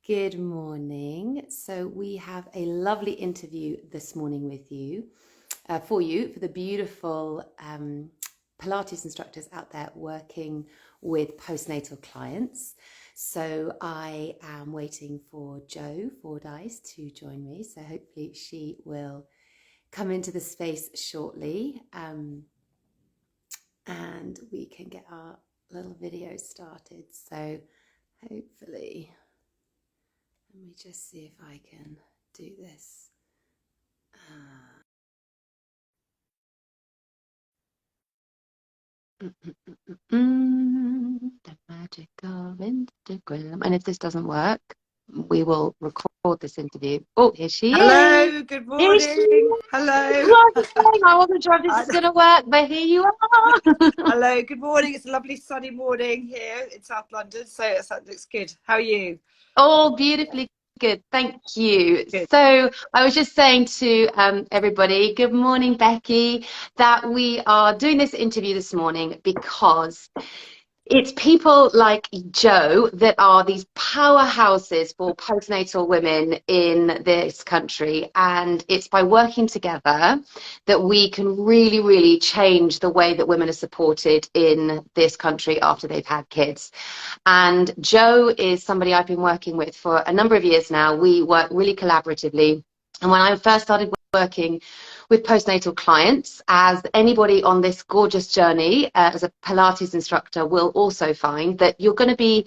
Good morning. So we have a lovely interview this morning with you, for the beautiful Pilates instructors out there working with postnatal clients. So I am waiting for Jo Fordyce to join me. So hopefully she will come into the space shortly, and we can get our little video started. So hopefully. Let me just see if I can do this. The magic of Instagram. And if this doesn't work, we will record this interview. Oh, here she is. Hello, good Here she morning. is. Hello. I wasn't sure if this was going to work, but here you are. Hello, good morning. It's a lovely sunny morning here in South London, so it looks good. How are you? Oh, beautifully good. Thank you. Good. So I was just saying to everybody, good morning, Becky, that we are doing this interview this morning because it's people like Jo that are these powerhouses for postnatal women in this country. And it's by working together that we can really, really change the way that women are supported in this country after they've had kids. And Jo is somebody I've been working with for a number of years now. We work really collaboratively. And when I first started working with postnatal clients, as anybody on this gorgeous journey as a Pilates instructor will also find, that you're going to be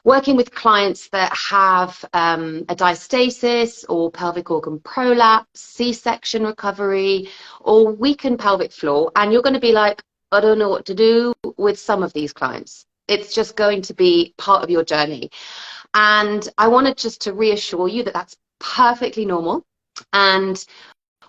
working with clients that have a diastasis or pelvic organ prolapse, C-section recovery, or weakened pelvic floor. And you're going to be like, I don't know what to do with some of these clients. It's just going to be part of your journey. And I wanted just to reassure you that that's perfectly normal. And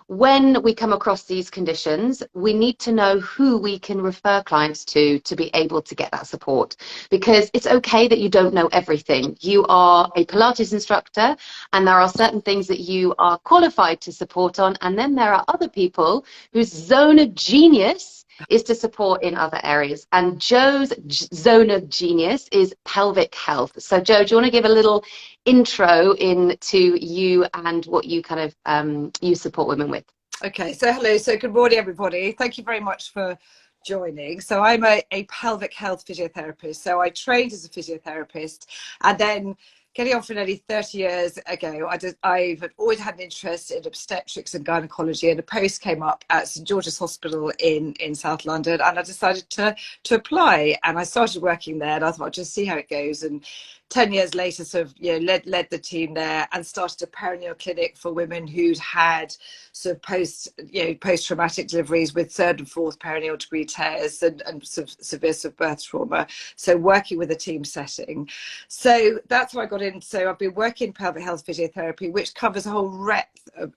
when we come across these conditions, we need to know who we can refer clients to be able to get that support. Because it's okay that you don't know everything. You are a Pilates instructor, and there are certain things that you are qualified to support on. And then there are other people whose zone of genius is to support in other areas. And Jo's zone of genius is pelvic health. So Jo, do you want to give a little intro into you and what you kind of you support women with? Okay, so hello. So good morning, everybody. Thank you very much for joining. So I'm a pelvic health physiotherapist. So I trained as a physiotherapist, and then getting on for nearly 30 years ago, I've always had an interest in obstetrics and gynecology, and a post came up at St George's Hospital in South London, and I decided to apply, and I started working there, and I thought I'll just see how it goes. And 10 years later, sort of, led the team there and started a perineal clinic for women who'd had sort of post-traumatic deliveries with third and fourth perineal degree tears and sort of severe sort of birth trauma. So working with a team setting. So that's how I got in. So I've been working in pelvic health physiotherapy, which covers a whole breadth of,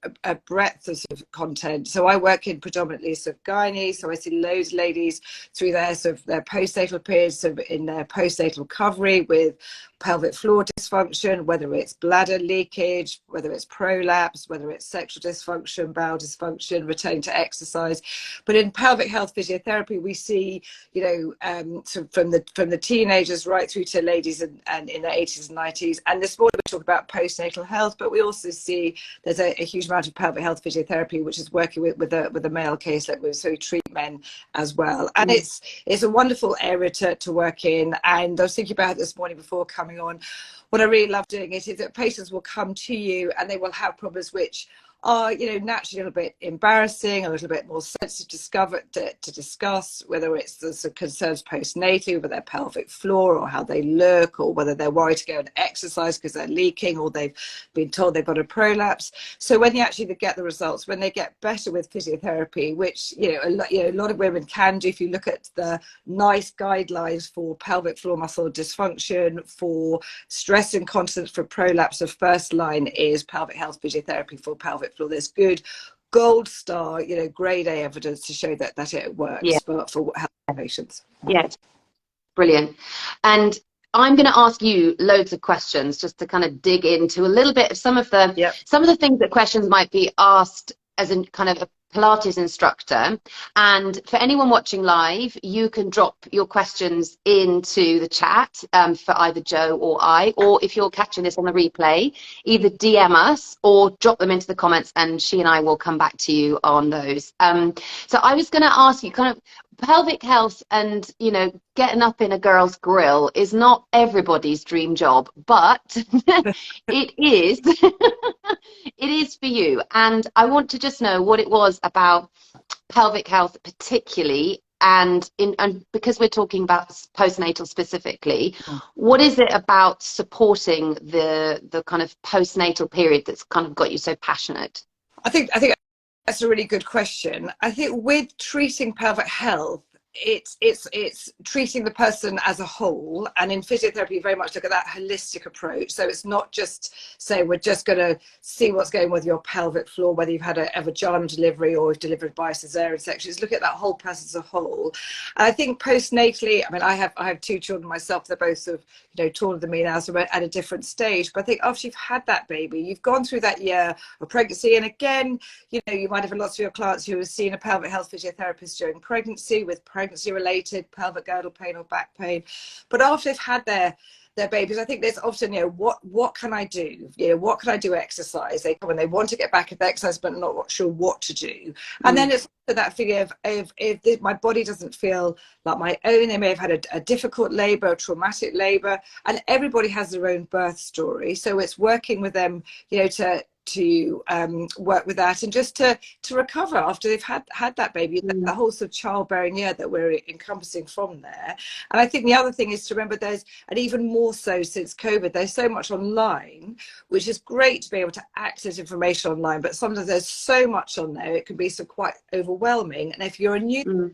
sort of content. So I work in predominantly sort of gynae. So I see loads of ladies through their sort of their postnatal periods, so in their postnatal recovery with pelvic floor dysfunction, whether it's bladder leakage, whether it's prolapse, whether it's sexual dysfunction, bowel dysfunction, returning to exercise. But in pelvic health physiotherapy, we see, sort of from the teenagers right through to ladies and in their 80s and 90s. And this morning we talk about postnatal health, but we also see there's a huge amount of pelvic health physiotherapy, which is working with a male caselet, so we treat men as well. And it's a wonderful area to work in. And I was thinking about it this morning before coming on. What I really love doing is that patients will come to you and they will have problems which are, naturally a little bit embarrassing, a little bit more sensitive to discuss, whether it's the sort of concerns postnatally over their pelvic floor or how they look, or whether they're worried to go and exercise because they're leaking, or they've been told they've got a prolapse. So when you actually get the results, when they get better with physiotherapy, which a lot of women can do, if you look at the nice guidelines for pelvic floor muscle dysfunction, for stress incontinence, for prolapse, the first line is pelvic health physiotherapy for pelvic floor. There's good gold star, grade A evidence to show that it Yeah, works for health patients. yeah, brilliant. And I'm going to ask you loads of questions just to kind of dig into a little bit of some of the Yep. things that questions might be asked as a kind of Pilates instructor. And for anyone watching live, you can drop your questions into the chat for either Joe or I, or if you're catching this on the replay, either DM us or drop them into the comments, and she and I will come back to you on those. So I was going to ask you kind of pelvic health, and getting up in a girl's grill is not everybody's dream job, but it is. It is for you. And I want to just know what it was about pelvic health particularly, and because we're talking about postnatal specifically, what is it about supporting the kind of postnatal period that's kind of got you so passionate? I think that's a really good question. I think with treating pelvic health, it's treating the person as a whole, and in physiotherapy you very much look at that holistic approach. So it's not just say we're just going to see what's going on with your pelvic floor, whether you've had a vaginal delivery or delivered by cesarean section. It's look at that whole person as a whole. And I think postnatally, I mean, I have two children myself. They're both sort of taller than me now, so we're at a different stage. But I think after you've had that baby, you've gone through that year of pregnancy, and again, you might have lots of your clients who have seen a pelvic health physiotherapist during pregnancy with pregnancy related pelvic girdle pain or back pain. But after they've had their babies, I think there's often, what can I do? What can I do exercise? They come and they want to get back into exercise, but not sure what to do. And then it's that feeling of if my body doesn't feel like my own. They may have had a difficult labor, a traumatic labor, and everybody has their own birth story. So it's working with them, to work with that, and just to recover after they've had that baby, the whole sort of childbearing year that we're encompassing from there. And I think the other thing is to remember and even more so since COVID, there's so much online, which is great to be able to access information online, but sometimes there's so much on there, it can be quite overwhelming. And if you're a new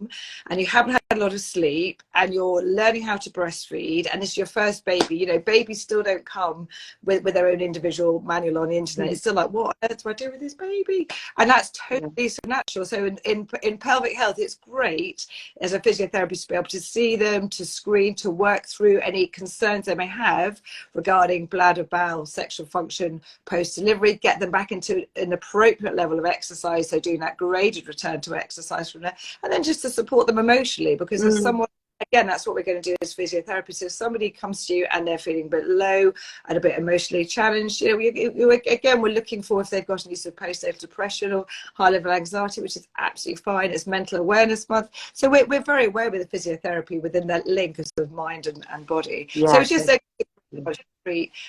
and you haven't had a lot of sleep and you're learning how to breastfeed and it's your first baby, babies still don't come with their own individual manual on the internet. It's still like, what on earth do I do with this baby? And that's totally so natural. So in pelvic health, it's great as a physiotherapist to be able to see them, to screen, to work through any concerns they may have regarding bladder, bowel, sexual function post-delivery, get them back into an appropriate level of exercise, so doing that graded return to exercise from there, and then just to support them emotionally, because as someone, again, that's what we're going to do as physiotherapists. If somebody comes to you and they're feeling a bit low and a bit emotionally challenged, again, we're looking for if they've got any sort of postnatal depression or high level anxiety, which is absolutely fine. It's Mental Awareness Month, so we're very aware with the physiotherapy within that link of sort of mind and body. So it's just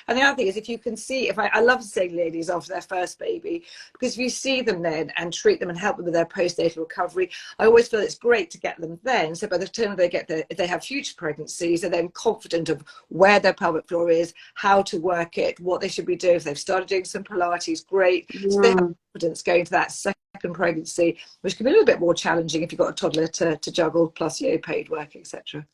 and the other thing is, if you can see, I love seeing ladies after their first baby, because if you see them then and treat them and help them with their postnatal recovery, I always feel it's great to get them then. So by the time they if they have future pregnancies, they're then confident of where their pelvic floor is, how to work it, what they should be doing. If they've started doing some Pilates, great. So they have confidence going to that second pregnancy, which can be a little bit more challenging if you've got a toddler to juggle, plus paid work, etc.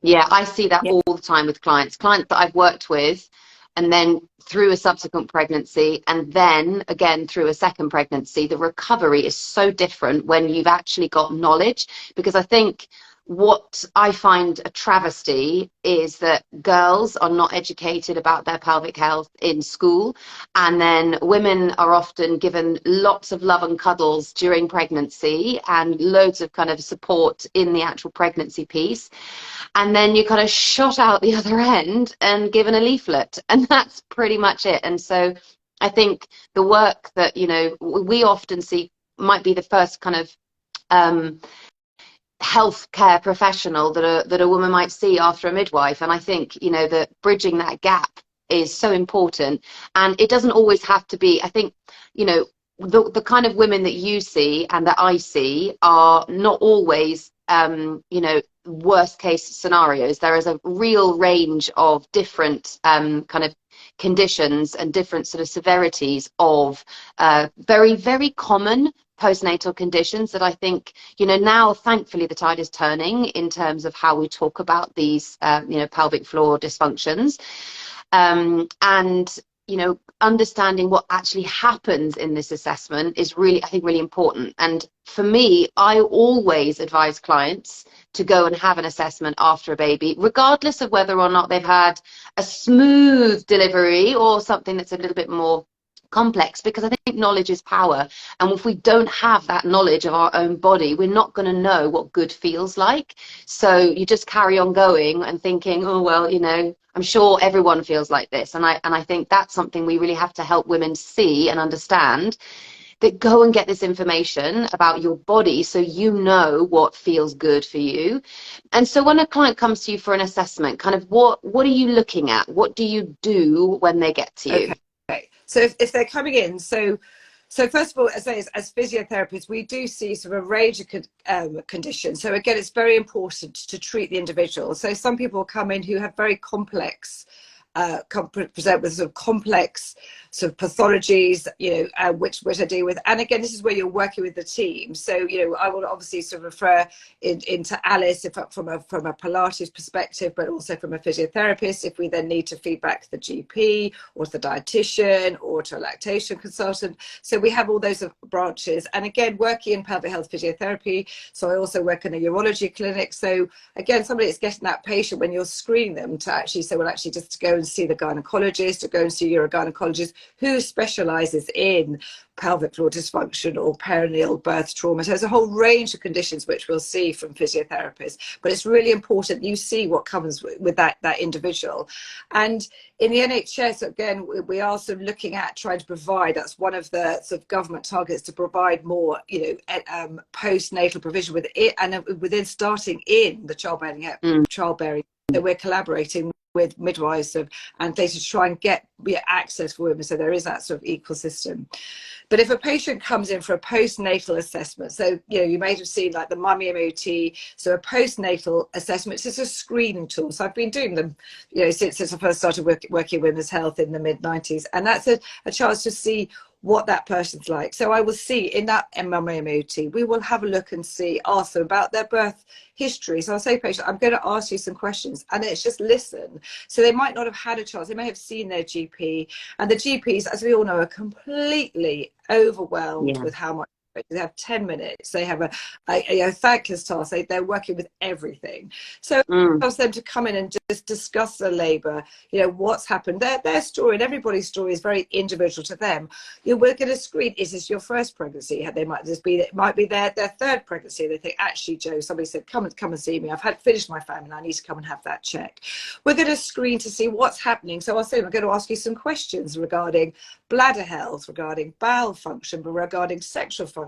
Yeah, I see that all the time with clients that I've worked with, and then through a subsequent pregnancy, and then again through a second pregnancy. The recovery is so different when you've actually got knowledge, because I think what I find a travesty is that girls are not educated about their pelvic health in school, and then women are often given lots of love and cuddles during pregnancy and loads of kind of support in the actual pregnancy piece, and then you're kind of shot out the other end and given a leaflet, and that's pretty much it. And so I think the work that we often see might be the first kind of healthcare professional that a woman might see after a midwife. And I think that bridging that gap is so important, and it doesn't always have to be, I think, the kind of women that you see and that I see are not always worst case scenarios. There is a real range of different kind of conditions and different sort of severities of very, very common postnatal conditions that I think, now thankfully the tide is turning in terms of how we talk about these, pelvic floor dysfunctions, and, understanding what actually happens in this assessment is really, I think, really important. And for me, I always advise clients to go and have an assessment after a baby, regardless of whether or not they've had a smooth delivery or something that's a little bit more complex, because I think knowledge is power. And if we don't have that knowledge of our own body, we're not going to know what good feels like. So you just carry on going and thinking, oh, well, you know, I'm sure everyone feels like this. And I think that's something we really have to help women see and understand, that go and get this information about your body so you know what feels good for you. And so when a client comes to you for an assessment, kind of what are you looking at? What do you do when they get to you? Okay. So if they're coming in, so first of all, as physiotherapists, we do see sort of a range of conditions. So again, it's very important to treat the individual. So some people come in who have very complex, present with sort of complex sort of pathologies, you know, which I deal with. And again, this is where you're working with the team. So, you know, I will obviously sort of refer into Alice from a Pilates perspective, but also from a physiotherapist, if we then need to feedback to the GP or to the dietitian or to a lactation consultant. So we have all those branches. And again, working in pelvic health physiotherapy, so I also work in a urology clinic. So again, somebody is getting that patient when you're screening them to actually say, well, actually just to go and see the gynecologist, or go and see your gynecologist who specializes in pelvic floor dysfunction or perineal birth trauma. So there's a whole range of conditions which we'll see from physiotherapists, but it's really important you see what comes with that individual. And in the NHS, again, we are sort of looking at trying to provide, that's one of the sort of government targets, to provide more, you know, postnatal provision with it, and within starting in the childbearing. So we're collaborating with midwives and they to try and get access for women, so there is that sort of ecosystem. But if a patient comes in for a postnatal assessment, so you know, you may have seen like the mummy MOT, so a postnatal assessment is a screening tool. So I've been doing them, you know, since I first started working in women's health in the mid-90s, and that's a chance to see what that person's like. So I will see in that mummy MOT, we will have a look and ask them about their birth history. So I'll say, patient, I'm going to ask you some questions, and it's just listen. So they might not have had a chance, they may have seen their GP, and the GPs, as we all know, are completely overwhelmed with how much. They have 10 minutes, they have a thankless task, they're working with everything. So ask them to come in and just discuss the labour, you know, what's happened, their story, and everybody's story is very individual to them. You know, we're going to screen, is this your first pregnancy? They might just be, it might be their third pregnancy. They think, actually, Joe, somebody said, come and see me, I've finished my family, I need to come and have that check. We're going to screen to see what's happening. So I'll say, I'm going to ask you some questions regarding bladder health, regarding bowel function, but regarding sexual function.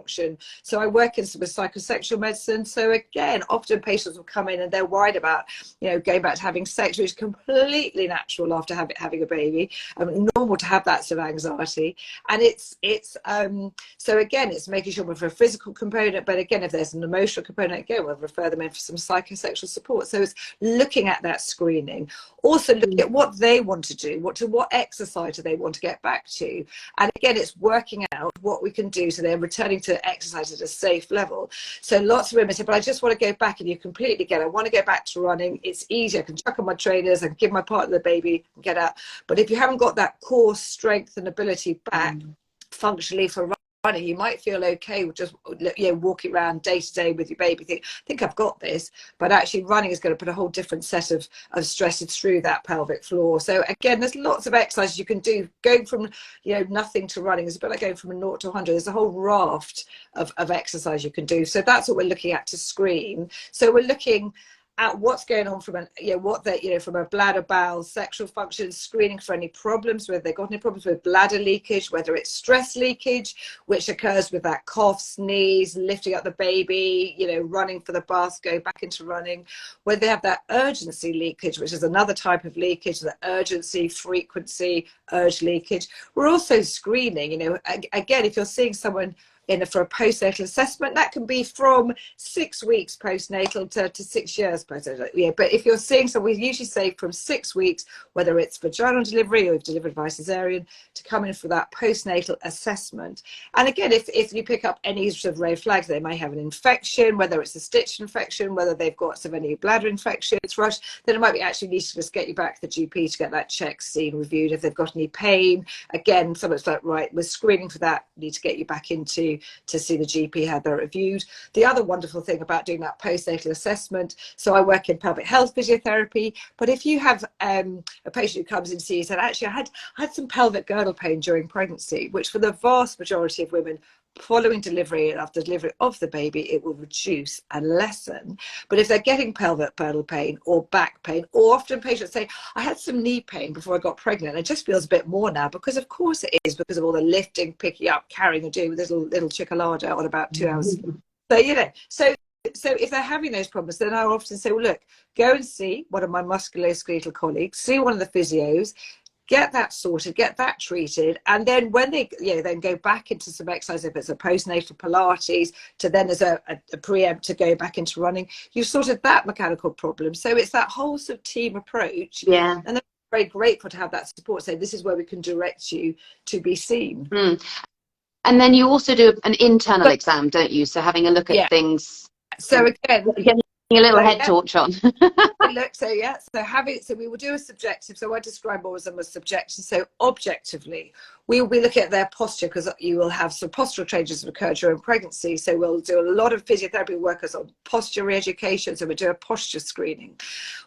So I work with psychosexual medicine. So again, often patients will come in and they're worried about, you know, going back to having sex, which is completely natural after having a baby. Normal to have that sort of anxiety. And so again, it's making sure for a physical component, but again, if there's an emotional component, again, we'll refer them in for some psychosexual support. So it's looking at that screening. Also looking at what they want to do, what exercise do they want to get back to. And again, it's working out what we can do so they're returning to exercise at a safe level. So lots of women say, but I just want to go back, and you completely get it. I want to go back to running. It's easy. I can chuck on my trainers, I can give my partner the baby and get out. But if you haven't got that core strength and ability back functionally for running, you might feel okay with just, you know, walking around day to day with your baby, think I've got this, but actually running is going to put a whole different set of stresses through that pelvic floor. So again, there's lots of exercises you can do. Going from, you know, nothing to running is a bit like going from 0 to 100. There's a whole raft of exercise you can do. So that's what we're looking at to screen. So we're looking at what's going on from from a bladder, bowel, sexual function, screening for any problems, whether they've got any problems with bladder leakage, whether it's stress leakage, which occurs with that cough, sneeze, lifting up the baby, you know, running for the bath, going back into running, whether they have that urgency leakage, which is another type of leakage, the urgency, frequency, urge leakage. We're also screening, you know, again, if you're seeing someone for a postnatal assessment, that can be from 6 weeks postnatal to 6 years postnatal. Yeah, but if you're seeing someone, we usually say from 6 weeks, whether it's vaginal delivery or you've delivered by cesarean, to come in for that postnatal assessment. And again, if you pick up any sort of red flags, they may have an infection, whether it's a stitch infection, whether they've got some any bladder infection, it's rushed, then it might be actually need to just get you back to the GP to get that check, seen, reviewed. If they've got any pain, again, someone's like, right, we're screening for that, need to get you back into to see the GP, have they're reviewed. The other wonderful thing about doing that postnatal assessment, so I work in pelvic health physiotherapy, but if you have a patient who comes in to see you and said, actually, I had some pelvic girdle pain during pregnancy, which for the vast majority of women following delivery and after delivery of the baby, it will reduce and lessen. But if they're getting pelvic girdle pain or back pain, or often patients say, I had some knee pain before I got pregnant, and it just feels a bit more now, because of course it is, because of all the lifting, picking up, carrying, and doing with this little chickalada on about 2 hours. So, you know, so if they're having those problems, then I often say, well, look, go and see one of my musculoskeletal colleagues, see one of the physios, get that sorted, get that treated, and then when they, you know, then go back into some exercise, if it's a postnatal Pilates, to then as a preempt to go back into running, you've sorted that mechanical problem. So it's that whole sort of team approach. Yeah. And I'm very grateful to have that support. So this is where we can direct you to be seen. Mm. And then you also do an internal exam, don't you? So having a look at Yeah. things, So again, getting a little head torch on. Look, so yeah, so we will do a subjective. So I describe all of them as subjective. So objectively, we will be looking at their posture, because you will have some postural changes that occur during pregnancy. So we'll do a lot of physiotherapy workers on posture re-education. So we do a posture screening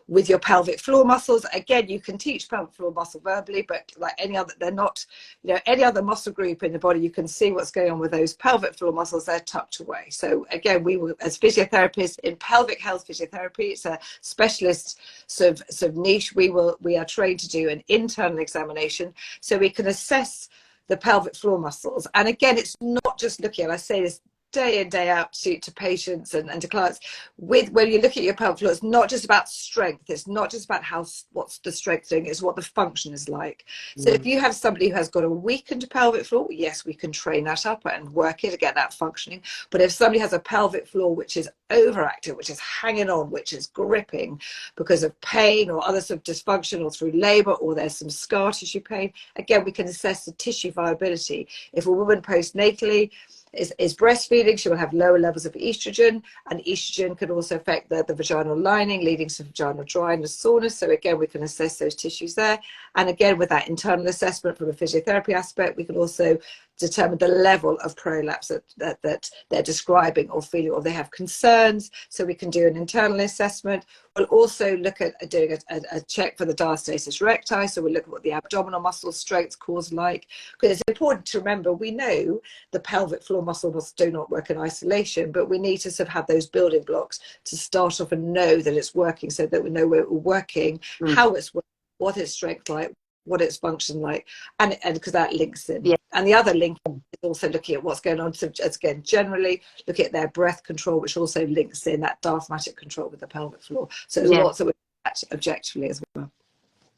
with your pelvic floor muscles. Again, you can teach pelvic floor muscle verbally, but like any other, they're not, you know, any other muscle group in the body, you can see what's going on with those pelvic floor muscles. They're tucked away. So again, we will, as physiotherapists in pelvic health physiotherapy, it's a specialist sort of niche. We are trained to do an internal examination so we can assess the pelvic floor muscles. And again, it's not just looking, and I say this day in, day out to patients and to clients, when you look at your pelvic floor, it's not just about strength, it's not just about what's the strength doing, it's what the function is like. So if you have somebody who has got a weakened pelvic floor, yes, we can train that up and work it to get that functioning. But if somebody has a pelvic floor which is overactive, which is hanging on, which is gripping because of pain or other sort of dysfunction, or through labor, or there's some scar tissue pain, again, we can assess the tissue viability. If a woman postnatally is breastfeeding, she will have lower levels of estrogen, and estrogen can also affect the vaginal lining, leading to vaginal dryness, soreness. So again, we can assess those tissues there. And again, with that internal assessment from a physiotherapy aspect, we can also determine the level of prolapse that they're describing or feeling, or they have concerns. So we can do an internal assessment. We'll also look at doing a check for the diastasis recti. So we'll look at what the abdominal muscle strength cause like, because it's important to remember, we know the pelvic floor muscles do not work in isolation, but we need to sort of have those building blocks to start off and know that it's working, so that we know where we're working, how it's working, what its strength like, what its function like, and because that links in. Yeah. And the other link is also looking at what's going on. So again, generally look at their breath control, which also links in that diaphragmatic control with the pelvic floor. So there's lots of that objectively as well.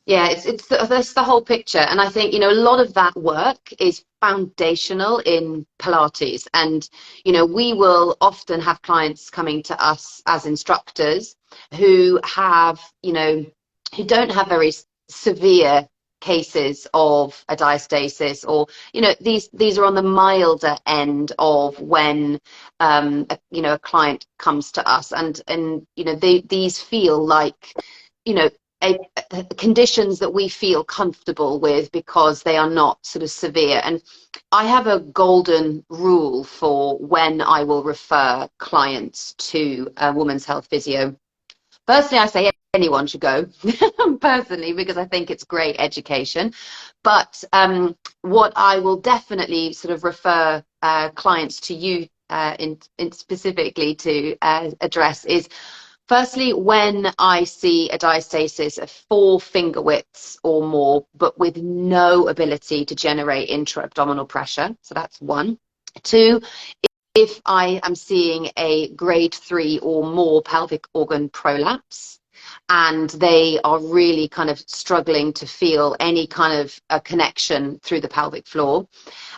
Yeah, that's the whole picture. And I think, you know, a lot of that work is foundational in Pilates. And, you know, we will often have clients coming to us as instructors who have, you know, who don't have very severe cases of a diastasis, or, you know, these are on the milder end of when, you know, a client comes to us, and you know, these feel like, you know, conditions that we feel comfortable with, because they are not sort of severe. And I have a golden rule for when I will refer clients to a women's health physio. Firstly, I say anyone should go, personally, because I think it's great education. But what I will definitely sort of refer clients to you in specifically to address is, firstly, when I see a diastasis of 4 finger widths or more, but with no ability to generate intra-abdominal pressure. So that's 1. 2, if I am seeing a grade 3 or more pelvic organ prolapse, and they are really kind of struggling to feel any kind of a connection through the pelvic floor.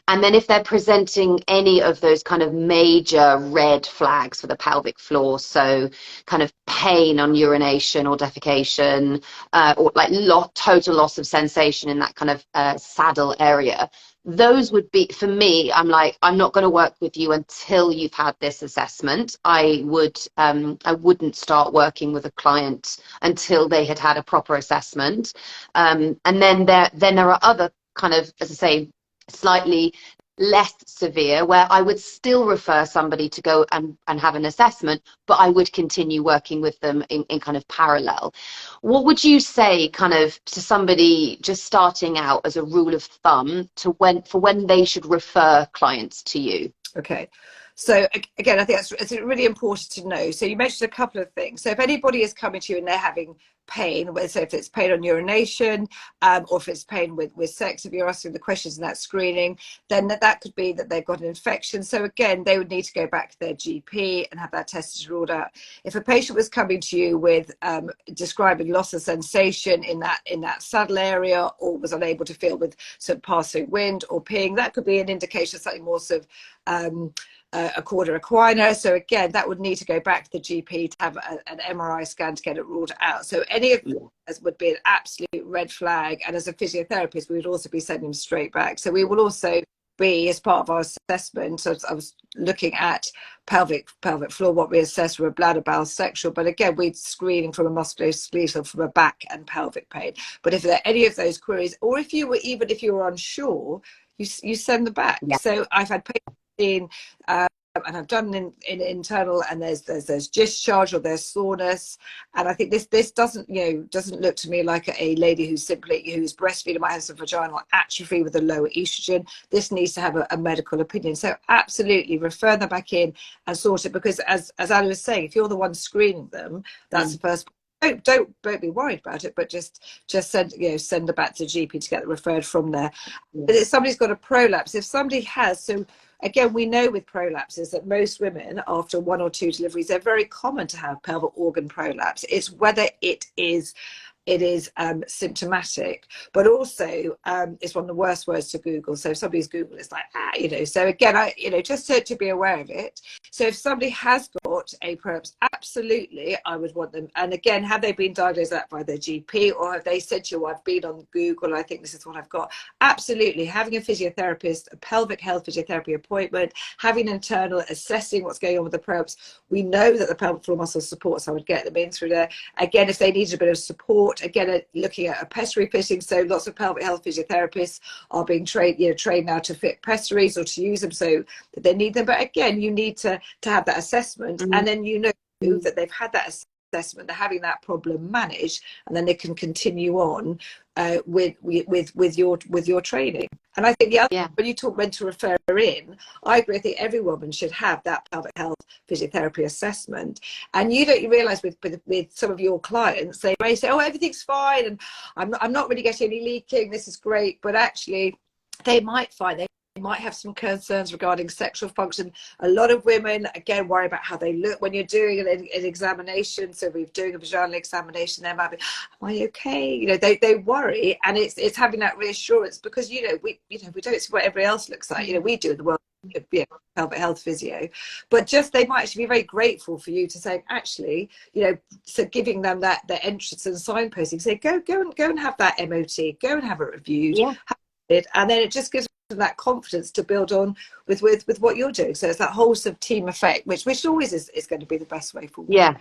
And then if they're presenting any of those kind of major red flags for the pelvic floor, so kind of pain on urination or defecation, or like total loss of sensation in that kind of saddle area, those would be, for me, I'm like, I'm not going to work with you until you've had this assessment. I wouldn't start working with a client until they had had a proper assessment. And then there are other kind of, as I say, slightly less severe, where I would still refer somebody to go and have an assessment, but I would continue working with them in kind of parallel. What would you say kind of to somebody just starting out as a rule of thumb to when they should refer clients to you? Okay. So again, I think it's really important to know. So you mentioned a couple of things. So if anybody is coming to you and they're having pain, so if it's pain on urination, or if it's pain with sex, if you're asking the questions in that screening, then that could be that they've got an infection. So again, they would need to go back to their GP and have that tested ruled out. If a patient was coming to you with describing loss of sensation in that saddle area, or was unable to feel with sort of passing wind or peeing, that could be an indication of something more sort of a cauda equina. So again, that would need to go back to the GP to have an MRI scan to get it ruled out. So any of those would be an absolute red flag. And as a physiotherapist, we would also be sending them straight back. So we will also be, as part of our assessment, so I was looking at pelvic floor, what we assess were bladder, bowel, sexual. But again, we'd screening from a musculoskeletal, from a back and pelvic pain. But if there are any of those queries, or if you were unsure, you send them back. Yeah. So I've had patients in, and I've done in internal, and there's discharge or there's soreness, and I think this doesn't look to me like a lady who's breastfeeding, might have some vaginal atrophy with a lower estrogen. This needs to have a medical opinion. So absolutely refer them back in and sort it, because as Ali was saying, if you're the one screening them, that's the first. Don't be worried about it, but just send them back to the GP to get it referred from there. But if somebody's got a prolapse, if somebody has, so again, we know with prolapses that most women, after 1 or 2 deliveries, they're very common to have pelvic organ prolapse. It's whether it is symptomatic, but also it's one of the worst words to Google. So if somebody's Google, it's like, so again, just to be aware of it. So if somebody has got a prolapse, absolutely, I would want them. And again, have they been diagnosed that by their GP, or have they said to you, I've been on Google, I think this is what I've got? Absolutely, having a physiotherapist, a pelvic health physiotherapy appointment, having internal, assessing what's going on with the prolapse. We know that the pelvic floor muscle supports, so I would get them in through there. Again, if they need a bit of support, again, looking at a pessary fitting. So lots of pelvic health physiotherapists are being trained now to fit pessaries or to use them so that they need them. But again, you need to have that assessment, and then that they've had that assessment, they're having that problem managed, and then they can continue on with your training. And I think the other, when you talk when to refer in, I agree. I think every woman should have that pelvic health physiotherapy assessment. And you realise with some of your clients, they may say, "Oh, everything's fine, and I'm not really getting any leaking. This is great," but actually, they might find they might have some concerns regarding sexual function. A lot of women, again, worry about how they look when you're doing an examination. So if we're doing a vaginal examination, they might be, am I okay? They worry, and it's having that reassurance, because we don't see what everybody else looks like. We do in the world, pelvic health physio, but just they might actually be very grateful for you to say, actually, so giving them that entrance and signposting, say go and have that MOT, go and have it reviewed, and then it just gives that confidence to build on with what you're doing. So it's that wholesome team effect, which always is going to be the best way forward. Yeah,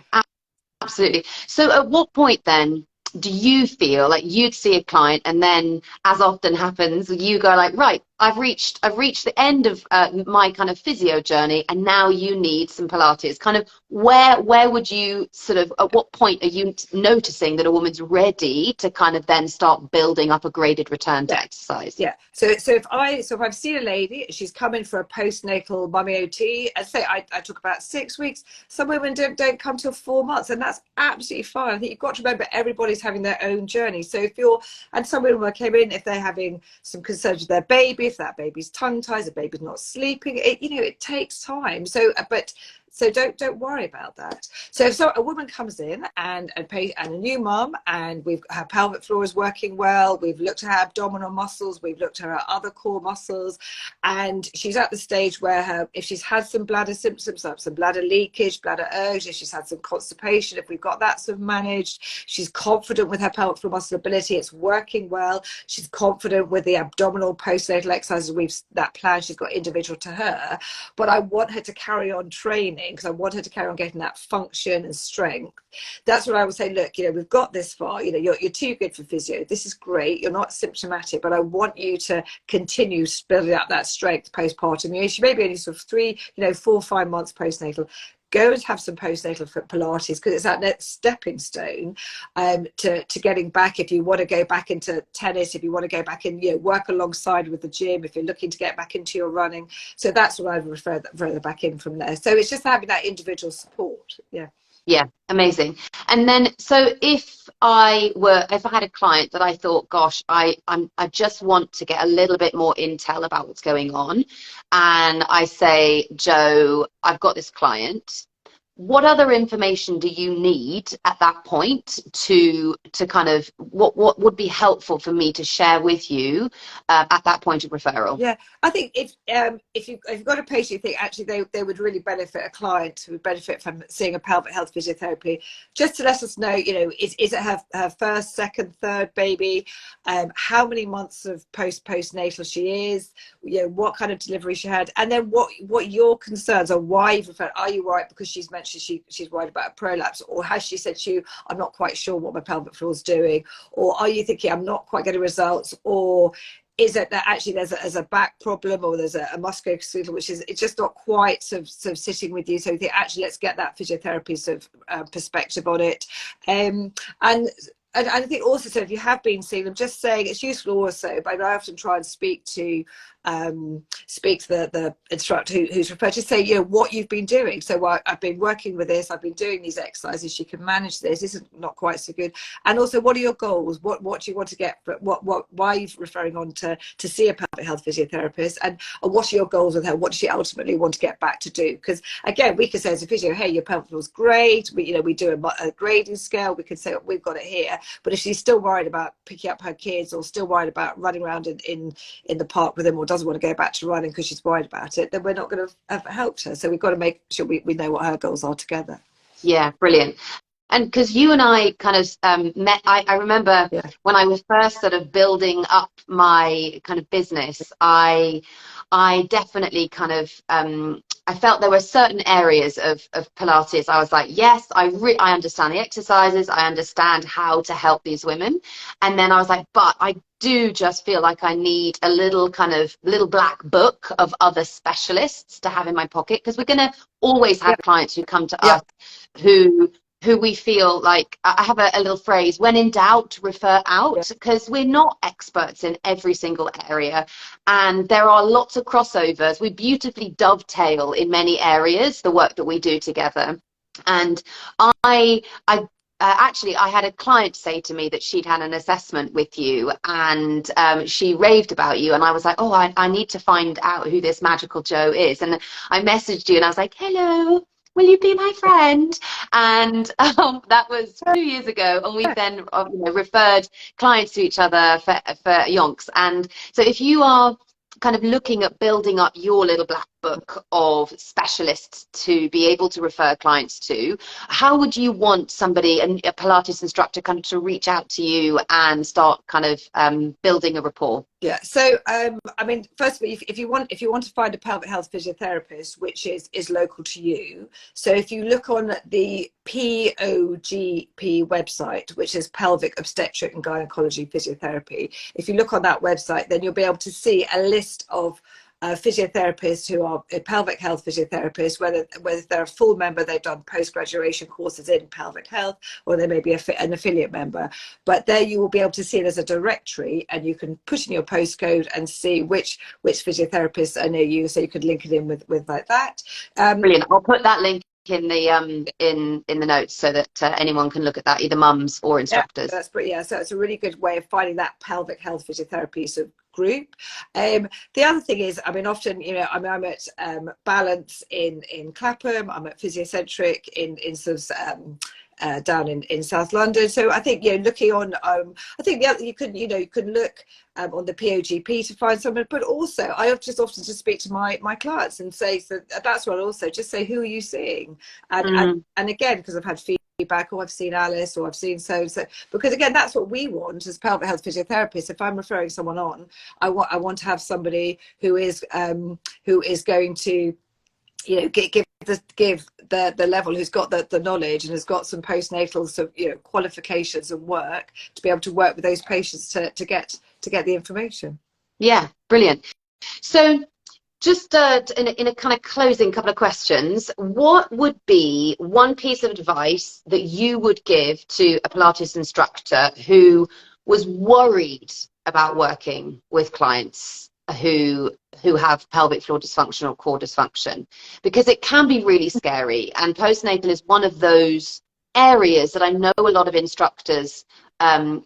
absolutely. So at what point then do you feel like you'd see a client, and then, as often happens, you go like, right, I've reached the end of my kind of physio journey, and now you need some Pilates? Kind of where would you sort of, at what point are you noticing that a woman's ready to kind of then start building up a graded return to exercise? Yeah. So if I've seen a lady, she's coming for a postnatal mummy OT. I say I talk about 6 weeks. Some women don't come till 4 months, and that's absolutely fine. I think you've got to remember everybody's having their own journey. So and some women came in if they're having some concerns with their baby, if that baby's tongue-tied, the baby's not sleeping, it takes time. So don't worry about that. So if a woman comes in and a new mum, and her pelvic floor is working well, we've looked at her abdominal muscles, we've looked at her other core muscles, and she's at the stage where if she's had some bladder symptoms, like some bladder leakage, bladder urge, if she's had some constipation, if we've got that sort of managed, she's confident with her pelvic floor muscle ability, it's working well, she's confident with the abdominal postnatal exercises, that plan she's got individual to her, but I want her to carry on training training, because I want her to carry on getting that function and strength, that's what I would say. Look, you know, we've got this far, you know, you're too good for physio, this is great, you're not symptomatic, but I want you to continue building up that strength postpartum. You know, she may be only sort of 4 or 5 months postnatal. Go and have some postnatal Pilates, because it's that next stepping stone to getting back. If you want to go back into tennis, if you want to go back and, you know, work alongside with the gym, if you're looking to get back into your running. So that's what I would refer further back in from there. So it's just having that individual support. Yeah. Yeah, amazing. And then, so if I had a client that I thought, gosh, I just want to get a little bit more intel about what's going on, and I say, Joe, I've got this client. What other information do you need at that point to kind of what would be helpful for me to share with you at that point of referral? Yeah, I think if you've got a patient you think actually they would really benefit, a client who would benefit from seeing a pelvic health physiotherapy, just to let us know, you know, is it her first, second, third baby, how many months of postnatal she is, you know, what kind of delivery she had, and then what your concerns are, why you've referred. Are you worried because she's mentioned she's worried about a prolapse, or has she said to you, I'm not quite sure what my pelvic floor is doing, or are you thinking I'm not quite getting results, or is it that actually there's a back problem, or there's a musculoskeletal, which is, it's just not quite sort of sitting with you, so you think actually let's get that physiotherapy sort of perspective on it. And I think also, so if you have been seeing them, just saying it's useful also, but I often try and speak to the instructor who's referred to, say, you know, what you've been doing. So I've been working with this, I've been doing these exercises, you can manage this is not quite so good. And also, what are your goals? What do you want to get, why are you referring on to see a pelvic health physiotherapist, and what are your goals with her? What does she ultimately want to get back to do? Because again, we can say as a physio, hey, your pelvic floor is great, we do a grading scale, we can say, oh, we've got it here. But if she's still worried about picking up her kids, or still worried about running around in the park with them, or doesn't want to go back to running because she's worried about it, then we're not going to have helped her. So we've got to make sure we know what her goals are together. Yeah, brilliant. And because you and I kind of met, I remember when I was first sort of building up my kind of business, I definitely kind of I felt there were certain areas of Pilates. I was like, yes, I understand the exercises, I understand how to help these women. And then I was like, but I do just feel like I need a little black book of other specialists to have in my pocket, because we're going to always have clients who come to us who we feel like, I have a little phrase, when in doubt, refer out, because we're not experts in every single area. And there are lots of crossovers. We beautifully dovetail in many areas, the work that we do together. And actually, I had a client say to me that she'd had an assessment with you, and she raved about you. And I was like, oh, I need to find out who this magical Joe is. And I messaged you and I was like, hello, will you be my friend? And that was 2 years ago. And we then referred clients to each other for yonks. And so if you are kind of looking at building up your little black book of specialists to be able to refer clients to, how would you want somebody, a Pilates instructor, kind of to reach out to you and start kind of building a rapport? Yeah, so I mean, first of all, if you want to find a pelvic health physiotherapist which is local to you, so if you look on the POGP website, which is Pelvic Obstetric and Gynecology Physiotherapy, if you look on that website, then you'll be able to see a list of physiotherapists who are pelvic health physiotherapists, whether they're a full member, they've done post-graduation courses in pelvic health, or they may be an affiliate member. But there you will be able to see it as a directory, and you can put in your postcode and see which physiotherapists are near you, so you could link it in with like that. Brilliant. I'll put that link in the in the notes so that anyone can look at that, either mums or instructors. That's pretty, so it's a really good way of finding that pelvic health physiotherapy sort of group. The other thing is, I mean, often, I'm at Balance in Clapham, I'm at Physiocentric in sort of down in South London. So I think, looking on, I think the other, you can look on the POGP to find someone, but also I often just speak to my clients and say, so that's what I also just say, who are you seeing? And again, because I've had feedback, or I've seen Alice, or I've seen so, because again, that's what we want as pelvic health physiotherapists. If I'm referring someone on, I want to have somebody who is going to you know, give the level who's got the knowledge and has got some postnatal, so, you know, qualifications and work to be able to work with those patients to get the information. Yeah, brilliant. So just in a kind of closing couple of questions, what would be one piece of advice that you would give to a Pilates instructor who was worried about working with clients who have pelvic floor dysfunction or core dysfunction? Because it can be really scary, and postnatal is one of those areas that I know a lot of instructors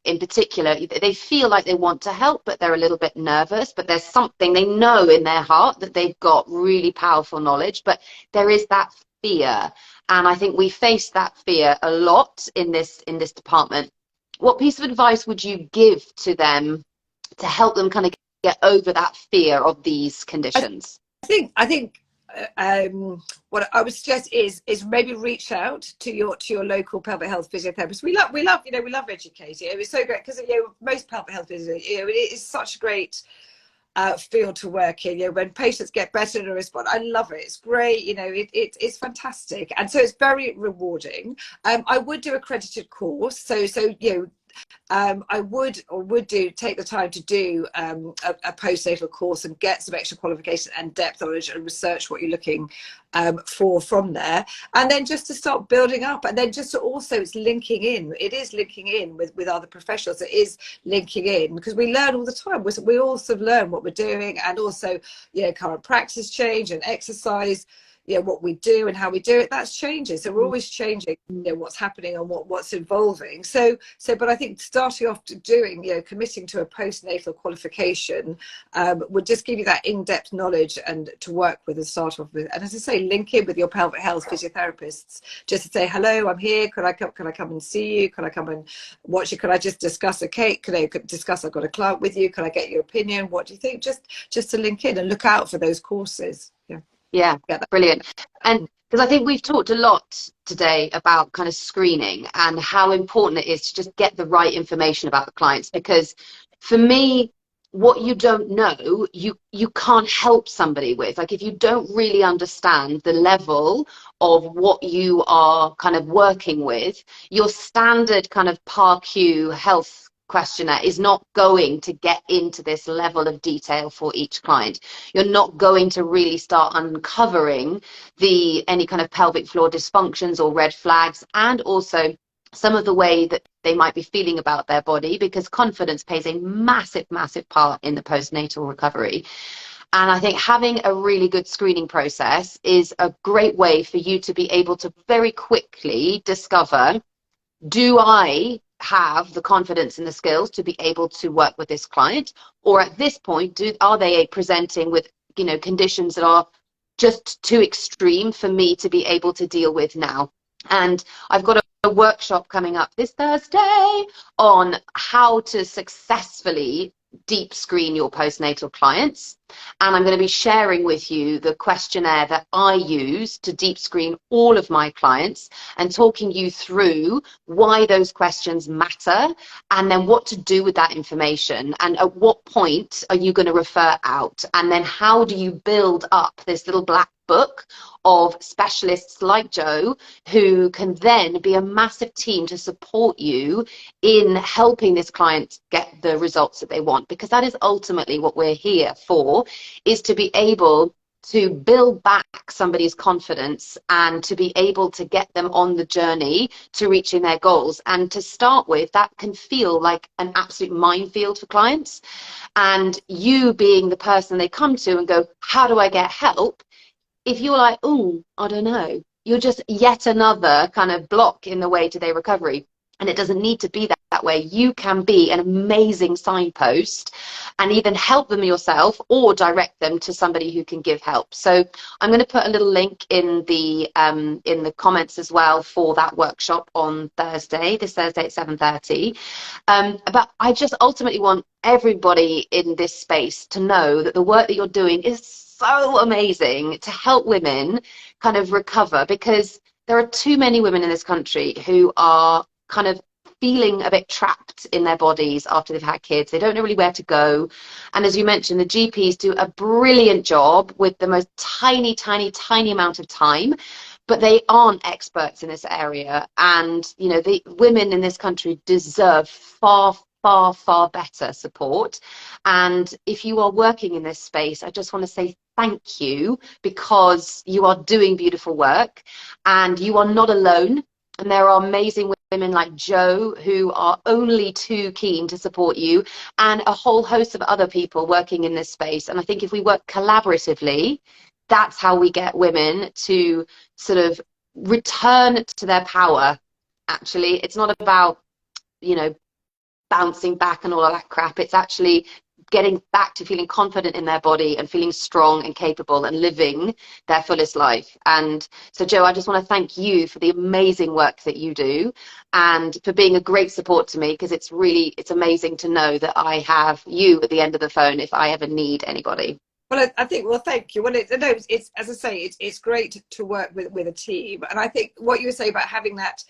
in particular, they feel like they want to help, but they're a little bit nervous. But there's something they know in their heart that they've got really powerful knowledge, but there is that fear. And I think we face that fear a lot in this department. What piece of advice would you give to them to help them kind of get over that fear of these conditions? I think what I would suggest is maybe reach out to your local pelvic health physiotherapist. We love educating. It was so great because, you know, most pelvic health physios, you know, it is such a great field to work in. You know, when patients get better and respond, I love it. It's great. You know, it's fantastic, and so it's very rewarding. I would do accredited course, so you know. I would take the time to do a postnatal course and get some extra qualification and depth knowledge and research what you're looking for from there, and then just to start building up, and then just to also it's linking in. It is linking in with other professionals. It is linking in because we learn all the time. We also learn what we're doing, and also, you know, current practice change and exercise. You know, what we do and how we do it, that's changing. So we're always changing, you know, what's happening and what's evolving. So but I think starting off to doing, you know, committing to a postnatal qualification would just give you that in-depth knowledge and to work with and start off with. And as I say, link in with your pelvic health physiotherapists just to say, hello, I'm here. Can I come and see you? Can I come and watch you? Can I just discuss a cake? Can I discuss, I've got a client with you. Can I get your opinion? What do you think? Just to link in and look out for those courses. Yeah. Yeah, brilliant. And because I think we've talked a lot today about kind of screening and how important it is to just get the right information about the clients. Because for me, what you don't know, you can't help somebody with. Like, if you don't really understand the level of what you are kind of working with, your standard kind of PAR-Q health questionnaire is not going to get into this level of detail for each client. You're not going to really start uncovering any kind of pelvic floor dysfunctions or red flags, and also some of the way that they might be feeling about their body, because confidence plays a massive part in the postnatal recovery. And I think having a really good screening process is a great way for you to be able to very quickly discover, do I have the confidence and the skills to be able to work with this client? Or at this point, are they presenting with, you know, conditions that are just too extreme for me to be able to deal with now? And I've got a workshop coming up this Thursday on how to successfully deep screen your postnatal clients, and I'm going to be sharing with you the questionnaire that I use to deep screen all of my clients and talking you through why those questions matter, and then what to do with that information, and at what point are you going to refer out, and then how do you build up this little black book of specialists like Joe who can then be a massive team to support you in helping this client get the results that they want. Because that is ultimately what we're here for, is to be able to build back somebody's confidence and to be able to get them on the journey to reaching their goals. And to start with, that can feel like an absolute minefield for clients, and you being the person they come to and go, how do I get help? If you're like, oh, I don't know, you're just yet another kind of block in the way to their recovery. And it doesn't need to be that way. You can be an amazing signpost and even help them yourself or direct them to somebody who can give help. So I'm going to put a little link in the comments as well for that workshop on Thursday, this Thursday at 7:30. But I just ultimately want everybody in this space to know that the work that you're doing is so amazing to help women kind of recover, because there are too many women in this country who are kind of feeling a bit trapped in their bodies after they've had kids. They don't know really where to go. And as you mentioned, the GPs do a brilliant job with the most tiny, tiny, tiny amount of time, but they aren't experts in this area. And, you know, the women in this country deserve far, far, far better support. And if you are working in this space, I just want to say thank you, because you are doing beautiful work and you are not alone. And there are amazing women like Jo who are only too keen to support you, and a whole host of other people working in this space. And I think if we work collaboratively, that's how we get women to sort of return to their power. Actually, it's not about, you know, bouncing back and all of that crap. It's actually getting back to feeling confident in their body and feeling strong and capable and living their fullest life. And so, Jo, I just want to thank you for the amazing work that you do and for being a great support to me, because it's amazing to know that I have you at the end of the phone if I ever need anybody. Well, I think, well, thank you. Well, it's as I say, it's great to work with a team. And I think what you were saying about having that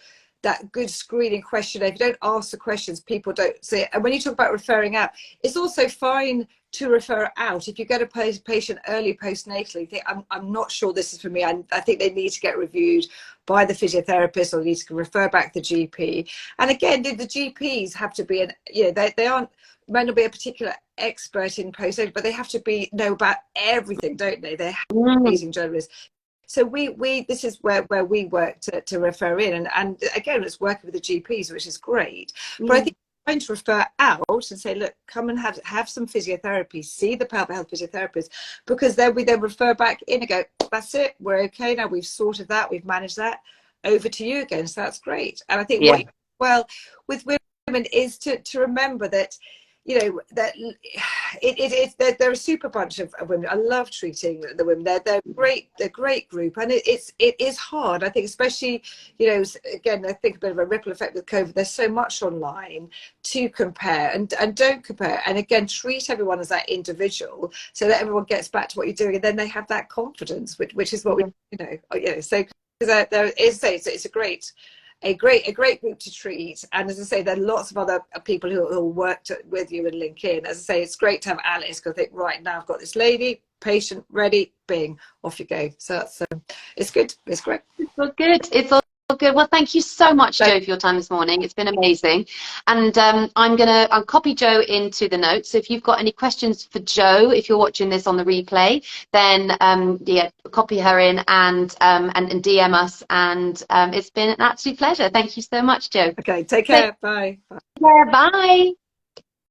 good screening questionnaire, if you don't ask the questions, people don't see it. And when you talk about referring out, it's also fine to refer out. If you get a patient early postnatally, you think, I'm not sure this is for me, I think they need to get reviewed by the physiotherapist, or need to refer back the GP. And again, the GPs have to be, they aren't might not be a particular expert in postnatal, but they have to know about everything, don't they? They're amazing journalists. So this is where we work to refer in, and again, it's working with the GPs, which is great. But I think trying to refer out and say, look, come and have some physiotherapy, see the pelvic health physiotherapist, because then we refer back in and go, that's it, we're okay now, we've sorted that, we've managed that, over to you again. So that's great. And I think with women is to remember that, that they're a super bunch of women. I love treating the women. They're great. They're a great group, and it is hard. I think, especially, again, I think a bit of a ripple effect with COVID. There's so much online to compare, and don't compare. And again, treat everyone as that individual, so that everyone gets back to what you're doing, and then they have that confidence, which is what we, So there is, it's a great group to treat. And as I say, there are lots of other people who worked with you and link in. As I say, it's great to have Alice, because I think, right now I've got this lady, patient ready, bing, off you go. So that's it's good. It's great. It's all good. It's all good. Well, thank you so much, Jo, for your time this morning. It's been amazing. And I'll copy Jo into the notes. So if you've got any questions for Jo, if you're watching this on the replay, then copy her in and DM us. And it's been an absolute pleasure. Thank you so much, Jo. Okay, take care. Bye. Bye. Bye.